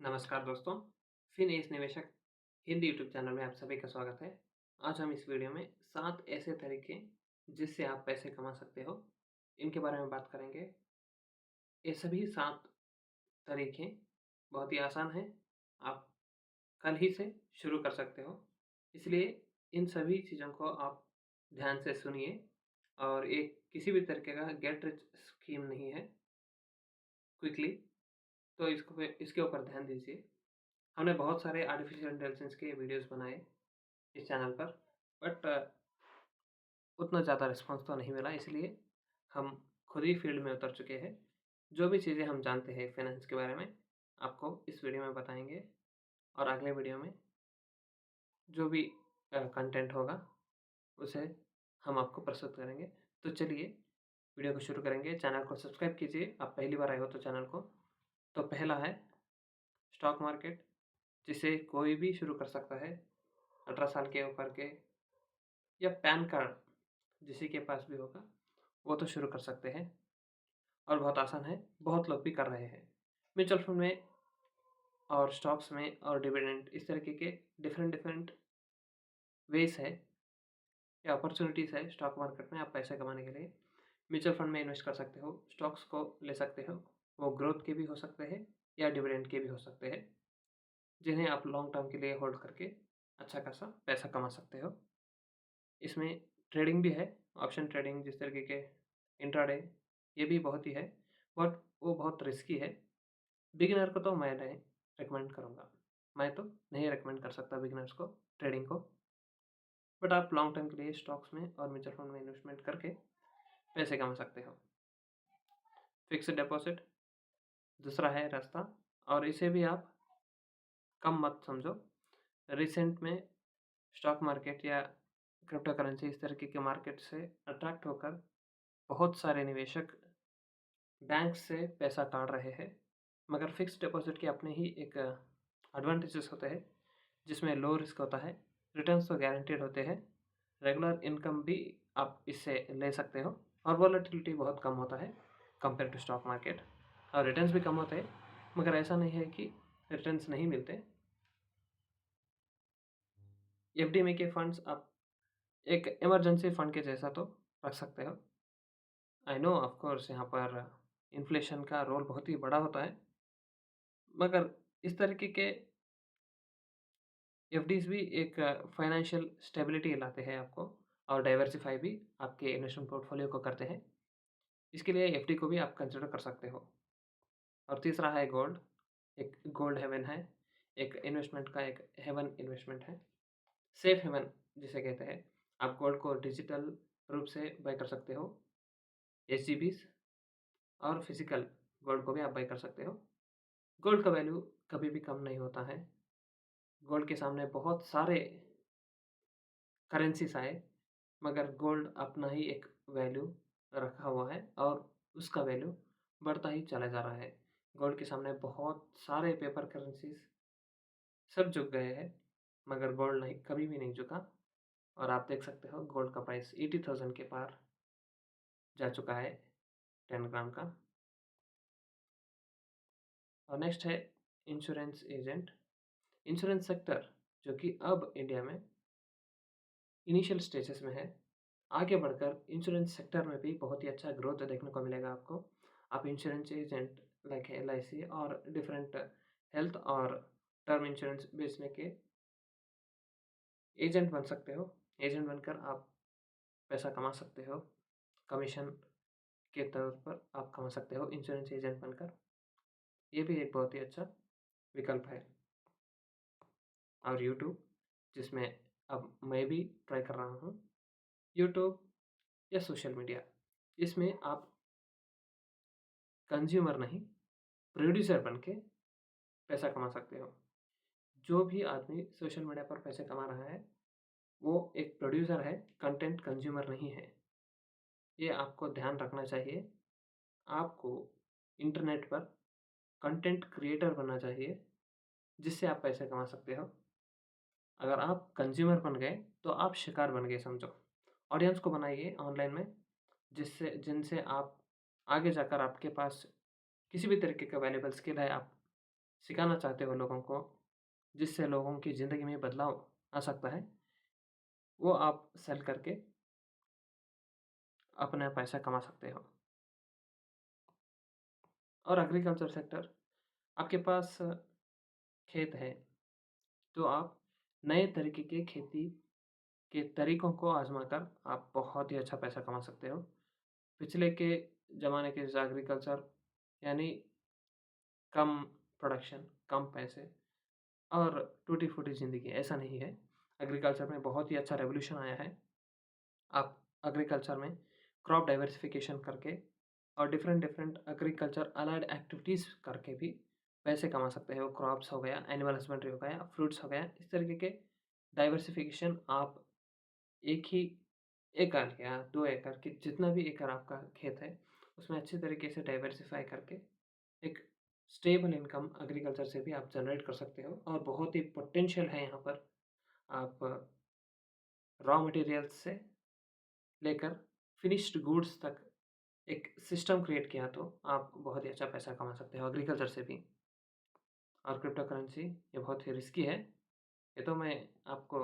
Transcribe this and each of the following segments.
नमस्कार दोस्तों, फिनिश निवेशक हिंदी यूट्यूब चैनल में आप सभी का स्वागत है। आज हम इस वीडियो में 7 ऐसे तरीके जिससे आप पैसे कमा सकते हो, इनके बारे में बात करेंगे। ये सभी 7 तरीके बहुत ही आसान हैं, आप कल ही से शुरू कर सकते हो। इसलिए इन सभी चीज़ों को आप ध्यान से सुनिए और एक किसी भी तरीके का गेट रिच स्कीम नहीं है क्विकली, तो इसके ऊपर ध्यान दीजिए। हमने बहुत सारे आर्टिफ़िशियल इंटेलिजेंस के वीडियोज़ बनाए इस चैनल पर, बट उतना ज़्यादा रिस्पॉन्स तो नहीं मिला, इसलिए हम खुद ही फील्ड में उतर चुके हैं। जो भी चीज़ें हम जानते हैं फाइनेंस के बारे में, आपको इस वीडियो में बताएँगे और अगले वीडियो में जो भी कंटेंट होगा, उसे हम आपको प्रस्तुत करेंगे। तो चलिए वीडियो को शुरू करेंगे। चैनल को सब्सक्राइब कीजिए, आप पहली बार आए हो तो चैनल को। तो पहला है स्टॉक मार्केट, जिसे कोई भी शुरू कर सकता है, 18 साल के ऊपर के या पैन कार्ड जिसी के पास भी होगा, वो तो शुरू कर सकते हैं और बहुत आसान है, बहुत लोग भी कर रहे हैं। म्यूचुअल फंड में और स्टॉक्स में और डिविडेंड इस तरीके के डिफरेंट वेज़ है या अपॉर्च्युनिटीज़ है स्टॉक मार्केट में आप पैसे कमाने के लिए। म्यूचुअल फंड में इन्वेस्ट कर सकते हो, स्टॉक्स को ले सकते हो, वो ग्रोथ के भी हो सकते हैं या डिविडेंड के भी हो सकते हैं, जिन्हें आप लॉन्ग टर्म के लिए होल्ड करके अच्छा खासा पैसा कमा सकते हो। इसमें ट्रेडिंग भी है, ऑप्शन ट्रेडिंग जिस तरीके के इंट्राडे, ये भी बहुत ही है, बट वो बहुत रिस्की है। बिगिनर को तो मैं नहीं रिकमेंड करूँगा। मैं तो नहीं रिकमेंड कर सकता बिगिनर्स को ट्रेडिंग को, बट आप लॉन्ग टर्म के लिए स्टॉक्स में और म्यूचुअल फंड में इन्वेस्टमेंट करके पैसे कमा सकते हो। फिक्स्ड डिपॉज़िट दूसरा है रास्ता, और इसे भी आप कम मत समझो। रिसेंट में स्टॉक मार्केट या क्रिप्टो करेंसी इस तरीके के मार्केट से अट्रैक्ट होकर बहुत सारे निवेशक बैंक से पैसा काढ़ रहे हैं, मगर फिक्स्ड डिपॉज़िट के अपने ही एक एडवांटेजेस होते हैं, जिसमें लो रिस्क होता है, रिटर्न्स तो गारंटीड होते हैं, रेगुलर इनकम भी आप इससे ले सकते हो और वॉलेटिलिटी बहुत कम होता है कंपेयर टू स्टॉक मार्केट, और रिटर्न्स भी कम होते हैं, मगर ऐसा नहीं है कि रिटर्न्स नहीं मिलते। एफडी में के फंड्स आप एक इमरजेंसी फंड के जैसा तो रख सकते हो। आई नो ऑफ कोर्स यहाँ पर इन्फ्लेशन का रोल बहुत ही बड़ा होता है, मगर इस तरीके के एफडीज़ भी एक फाइनेंशियल स्टेबिलिटी लाते हैं आपको, और डाइवर्सिफ़ाई भी आपके इन्वेस्टमेंट पोर्टफोलियो को करते हैं। इसके लिए एफडी को भी आप कंसिडर कर सकते हो। और तीसरा है गोल्ड, एक गोल्ड हेवन है, एक इन्वेस्टमेंट का एक हेवन इन्वेस्टमेंट है, सेफ हेवन जिसे कहते हैं। आप गोल्ड को डिजिटल रूप से बाय कर सकते हो, एसजीबीज़, और फिज़िकल गोल्ड को भी आप बाय कर सकते हो। गोल्ड का वैल्यू कभी भी कम नहीं होता है। गोल्ड के सामने बहुत सारे करेंसीज़ आए, मगर गोल्ड अपना ही एक वैल्यू रखा हुआ है और उसका वैल्यू बढ़ता ही चला जा रहा है। गोल्ड के सामने बहुत सारे पेपर करेंसीज़ सब झुक गए हैं, मगर गोल्ड नहीं, कभी भी नहीं झुका, और आप देख सकते हो गोल्ड का प्राइस 80,000 के पार जा चुका है 10 ग्राम का। और नेक्स्ट है इंश्योरेंस एजेंट। इंश्योरेंस सेक्टर जो कि अब इंडिया में इनिशियल स्टेजेस में है, आगे बढ़कर इंश्योरेंस सेक्टर में भी बहुत ही अच्छा ग्रोथ देखने को मिलेगा आपको। आप इंश्योरेंस एजेंट लाइक एलआईसी और डिफरेंट हेल्थ और टर्म इंश्योरेंस बेचने के एजेंट बन सकते हो। एजेंट बनकर आप पैसा कमा सकते हो, कमीशन के तौर पर आप कमा सकते हो इंश्योरेंस एजेंट बनकर। ये भी एक बहुत ही अच्छा विकल्प है। और यूट्यूब, जिसमें अब मैं भी ट्राई कर रहा हूँ, यूट्यूब या सोशल मीडिया, इसमें आप कंज्यूमर नहीं, प्रोड्यूसर बन के पैसा कमा सकते हो। जो भी आदमी सोशल मीडिया पर पैसे कमा रहा है, वो एक प्रोड्यूसर है, कंटेंट कंज्यूमर नहीं है। ये आपको ध्यान रखना चाहिए। आपको इंटरनेट पर कंटेंट क्रिएटर बनना चाहिए, जिससे आप पैसे कमा सकते हो। अगर आप कंज्यूमर बन गए, तो आप शिकार बन गए समझो। ऑडियंस को बनाइए ऑनलाइन में, जिनसे आप आगे जाकर आपके पास किसी भी तरीके का वैल्यूएबल स्किल है, आप सिखाना चाहते हो लोगों को, जिससे लोगों की ज़िंदगी में बदलाव आ सकता है, वो आप सेल करके अपना पैसा कमा सकते हो। और एग्रीकल्चर सेक्टर, आपके पास खेत है, तो आप नए तरीके के खेती के तरीकों को आज़माकर आप बहुत ही अच्छा पैसा कमा सकते हो। पिछले के ज़माने के जैसे एग्रीकल्चर यानी कम प्रोडक्शन, कम पैसे और टूटी-फूटी ज़िंदगी, ऐसा नहीं है। एग्रीकल्चर में बहुत ही अच्छा रेवोल्यूशन आया है। आप एग्रीकल्चर में क्रॉप डाइवर्सिफ़िकेशन करके और डिफरेंट एग्रीकल्चर अलाइड एक्टिविटीज़ करके भी पैसे कमा सकते हो। क्रॉप्स हो गया, एनिमल हस्बेंड्री हो गया, फ्रूट्स हो गया, इस तरीके के डाइवर्सिफ़िकेशन आप एक ही एकड़ या 2 एकड़ के जितना भी एकड़ आपका खेत है, उसमें अच्छे तरीके से डाइवर्सिफ़ाई करके एक स्टेबल इनकम एग्रीकल्चर से भी आप जनरेट कर सकते हो और बहुत ही पोटेंशियल है यहाँ पर। आप रॉ मटेरियल्स से लेकर फिनिश्ड गुड्स तक एक सिस्टम क्रिएट किया तो आप बहुत ही अच्छा पैसा कमा सकते हो एग्रीकल्चर से भी। और क्रिप्टो करेंसी ये बहुत ही रिस्की है। ये तो मैं आपको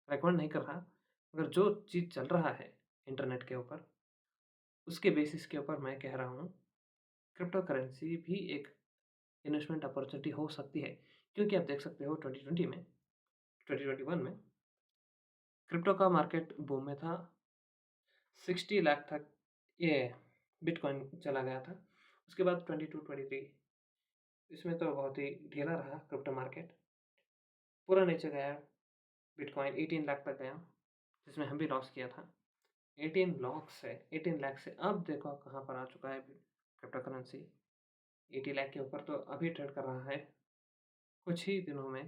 रिकमेंड नहीं कर रहा, मगर जो चीज़ चल रहा है इंटरनेट के ऊपर, उसके बेसिस के ऊपर मैं कह रहा हूँ, क्रिप्टो करेंसी भी एक इन्वेस्टमेंट अपॉर्चुनिटी हो सकती है। क्योंकि आप देख सकते हो 2020 में 2021 में क्रिप्टो का मार्केट बूम में था। 60 लाख तक ये बिटकॉइन चला गया था। उसके बाद 22-23 इसमें तो बहुत ही ढीला रहा क्रिप्टो मार्केट, पूरा नीचे गया। बिटकॉइन 18 लाख तक गया, जिसमें हम भी लॉस किया था। 18 लाख से अब देखो कहाँ पर आ चुका है क्रिप्टो करेंसी। 80 लाख के ऊपर तो अभी ट्रेड कर रहा है। कुछ ही दिनों में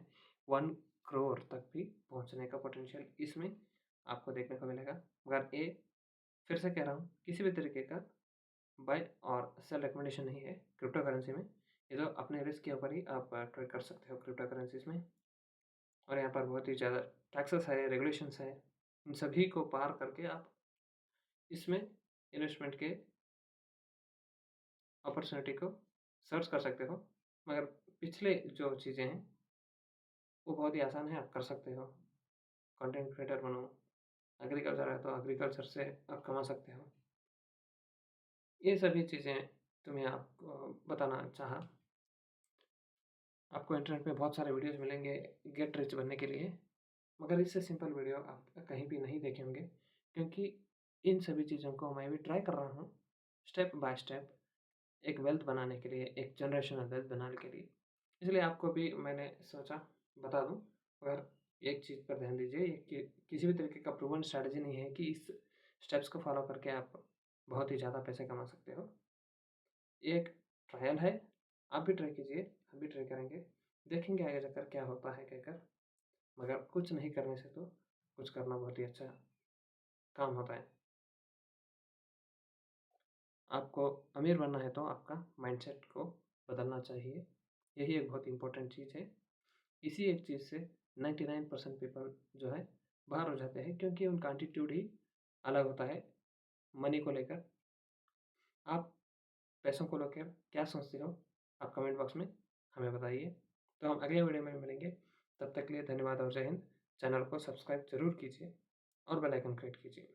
1 करोड़ तक भी पहुंचने का पोटेंशियल इसमें आपको देखने को मिलेगा। मगर ये फिर से कह रहा हूँ, किसी भी तरीके का बाय और सेल रिकमेंडेशन नहीं है क्रिप्टो करेंसी में। ये तो अपने रिस्क के ऊपर ही आप ट्रेड कर सकते हो क्रिप्टो करेंसीज में। और यहाँ पर बहुत ही ज़्यादा टैक्सेस है, रेगुलेशंस है, इन सभी को पार करके आप इसमें इन्वेस्टमेंट के अपॉर्चुनिटी को सर्च कर सकते हो। मगर पिछले जो चीज़ें हैं वो बहुत ही आसान है, आप कर सकते हो। कंटेंट क्रिएटर बनो, एग्रीकल्चर है तो एग्रीकल्चर से आप कमा सकते हो। ये सभी चीज़ें तुम्हें आपको बताना चाहा। आपको इंटरनेट पे बहुत सारे वीडियोज़ मिलेंगे गेट रिच बनने के लिए, मगर इससे सिंपल वीडियो आप कहीं भी नहीं देखे होंगे। क्योंकि इन सभी चीज़ों को मैं भी ट्राई कर रहा हूँ, स्टेप बाय स्टेप एक वेल्थ बनाने के लिए, एक जनरेशनल वेल्थ बनाने के लिए। इसलिए आपको भी मैंने सोचा बता दूँ। मगर एक चीज़ पर ध्यान दीजिए, ये कि किसी भी तरीके का प्रूवन स्ट्रैटेजी नहीं है कि इस स्टेप्स को फॉलो करके आप बहुत ही ज़्यादा पैसे कमा सकते हो। ये एक ट्रायल है, आप भी ट्राई कीजिए, हम भी ट्राई करेंगे, देखेंगे आगे जाकर क्या होता है कहकर। मगर कुछ नहीं करने से तो कुछ करना बहुत ही अच्छा काम होता है। आपको अमीर बनना है तो आपका माइंडसेट को बदलना चाहिए, यही एक बहुत इम्पोर्टेंट चीज़ है। इसी एक चीज़ से 99% पीपल जो है बाहर हो जाते हैं, क्योंकि उनका एटीट्यूड ही अलग होता है मनी को लेकर। आप पैसों को लेकर क्या सोचते हो? आप कमेंट बॉक्स में हमें बताइए। तो हम अगले वीडियो में मिलेंगे, तब तक के लिए धन्यवाद और जय हिंद। चैनल को सब्सक्राइब ज़रूर कीजिए और बेल आइकन क्लिक कीजिए।